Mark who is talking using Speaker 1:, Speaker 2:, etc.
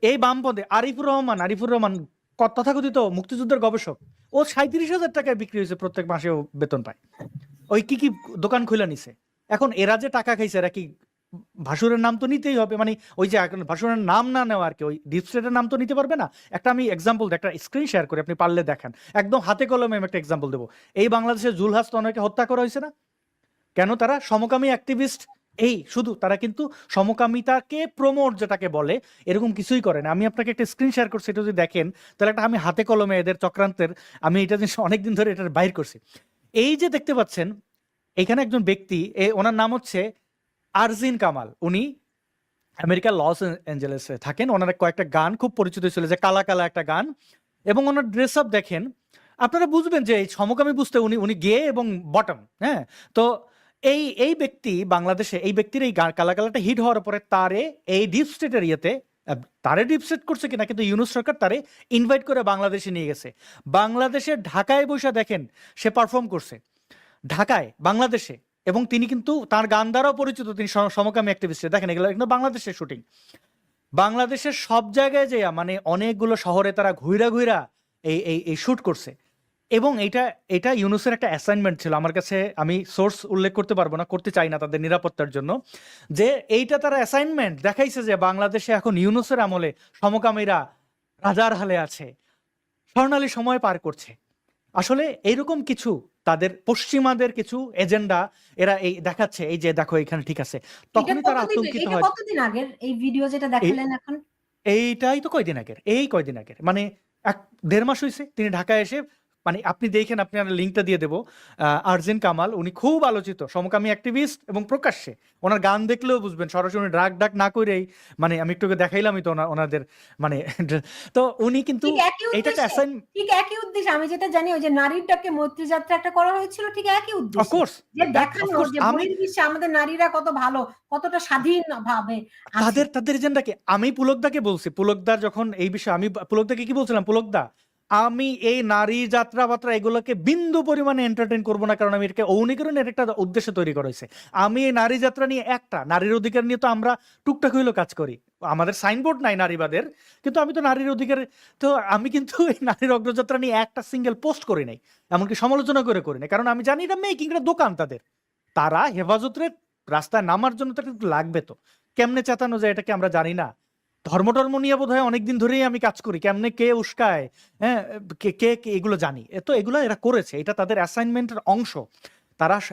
Speaker 1: এই বামপদে আরিফুর রহমান তথাকথিত মুক্তিযুদ্ধের গবেষক, ও 37,000 টাকায় বিক্রি হয়েছে, প্রত্যেক মাসে ও বেতন পায়। ওই কি দোকান খুলে নিছে। এখন এরা যে টাকা খাইছে, এরা কি ভাসুরের নাম তো নিতেই হবে, মানে ওই যে এখন ভাসুরের নাম না নেওয়া আর কি, ওই ডিপ স্টেটের নাম তো নিতে পারবে না। একটা আমি এক্সাম্পল, একটা স্ক্রিন শেয়ার করি, আপনি পারলে দেখেন, একদম হাতে কলমে আমি একটা এক্সাম্পল দেবো। এই বাংলাদেশের জুলহাস তনয়কে হত্যা করা হয়েছে না কেন? তারা সমকামী অ্যাক্টিভিস্ট। এই শুধু তারা কিন্তু সমকামিতাকে প্রমোট যেটাকে বলে, এরকম কিছুই করে না। আমি আপনাকে একটা স্ক্রিন শেয়ার করছি, এটা যদি দেখেন তাহলে একটা আমি হাতে কলমে এদের চক্রান্তের, আমি এটা জিনিস অনেকদিন ধরে এটা বাইর করছি। এই যে দেখতে পাচ্ছেন এখানে একজন ব্যক্তি, ওনার নাম হচ্ছে আরজিন কামাল। উনি আমেরিকার লস অ্যাঞ্জেলেসে থাকেন। ওনার কয়েকটা গান খুব পরিচিত ছিল, যে কালা কালা একটা গান, এবং ওনার ড্রেস আপ দেখেন, আপনারা বুঝবেন যে এই সমকামী বুঝতে উনি উনি গে এবং বটম। হ্যাঁ, তো এই ব্যক্তি বাংলাদেশে, এই ব্যক্তির এই কালা কালাটা হিট হওয়ার পরে তারে এই ডিপ স্টেট এরিয়াতে, তারে ডিপ স্টেট করছে কিনা, কিন্তু ইউনুস সরকার তারে ইনভাইট করে বাংলাদেশে নিয়ে গেছে। বাংলাদেশের ঢাকায় বসে দেখেন সে পারফর্ম করছে, ঢাকায়, বাংলাদেশে। এবং তিনি কিন্তু তার গান দ্বারাও পরিচিত, তিনি সমকামী অ্যাক্টিভিস্ট। দেখেন এগুলো কিন্তু বাংলাদেশের শুটিং। বাংলাদেশের সব জায়গায় যে মানে অনেকগুলো শহরে তারা ঘুইরা ঘুইরা এই এই এই শুট করছে। এবং এটা এটা ইউনুসের একটা অ্যাসাইনমেন্ট ছিল আমার কাছে, আমি সোর্স উল্লেখ করতে পারবো না, করতে চাই না তাদের নিরাপত্তার জন্য, যে এইটা তারা অ্যাসাইনমেন্ট দেখাইছে যে বাংলাদেশে এখন ইউনুসের আমলে সমকামীরা রাজার হালে আছে, স্বর্ণালী সময় পার করছে। আসলে এইরকম কিছু তাদের পশ্চিমাদের কিছু এজেন্ডা এরা এই দেখাচ্ছে, এই যে দেখো এখানে ঠিক আছে, তখনই তারা আতঙ্কিত হয়।
Speaker 2: কতদিন আগের এই ভিডিও যেটা
Speaker 1: এই
Speaker 2: দেখালেন এখন?
Speaker 1: এইটাই তো কয়দিন আগের, মানে 1-1.5 মাস হয়েছে তিনি ঢাকায় এসে, মানে আপনি দেখেন, আপনি লিঙ্কটা দিয়ে দেবো। আরজিন কামাল, উনি খুব আলোচিত সমকামী অ্যাক্টিভিস্ট, এবং প্রকাশ্যে ওনার গান দেখলেও বুঝবেন সরাসরি ড্রাগ ডাক না করেই, মানে আমি একটু দেখাইলামই তো ওনাদের মানে তো উনি কিন্তু এইটাকে অ্যাসাইন,
Speaker 2: ঠিক একই উদ্দেশ্যে। আমি যেটা জানি ওই যে নারীর ডাকে মৈত্রী যাত্রা একটা করা হয়েছিল, ঠিক একই উদ্দেশ্যে,
Speaker 1: অফকোর্স
Speaker 2: যে দেখানো যে বহির্বিশ্বে আমাদের নারীরা কত ভালো, কতটা স্বাধীন ভাবে আছে।
Speaker 1: তাদের এজেন্ডাকে আমি পুলকদাকে বলছি, পুলকদার যখন এই বিষয়ে আমি পুলকদাকে কি বলছিলাম, পুলকদা আমি এই নারী যাত্রাবাত্রা এগুলোকে বিন্দু পরিমাণে এন্টারটেইন করবো না, কারণ আমি এটাকে ঔনিকরণের একটা উদ্দেশ্য তৈরি করেছে। আমি এই নারী যাত্রা নিয়ে, একটা নারীর অধিকার নিয়ে তো আমরা টুকটাক হইলেও কাজ করি, আমাদের সাইনবোর্ড নাই নারীবাদের, কিন্তু আমি তো নারীর অধিকার, তো আমি কিন্তু এই নারীর অগ্রযাত্রা নিয়ে একটা সিঙ্গেল পোস্ট করি নাই, এমনকি সমালোচনা করে নাই, কারণ আমি জানি এটা মেকিং এটা দোকান তাদের, তারা হেফাজতের রাস্তায় নামার জন্য তো একটু লাগবে, তো কেমনে চেতানো যায় এটাকে আমরা জানি না। ধর্ম নিয়ে বোধহয় অনেকদিন ধরেই আমি কাজ করি, কেমনে কে উস্কায়, হ্যাঁ, কে কে এগুলো জানি। তো এগুলো এরা করেছে, এটা তাদের অ্যাসাইনমেন্টের অংশ। তারা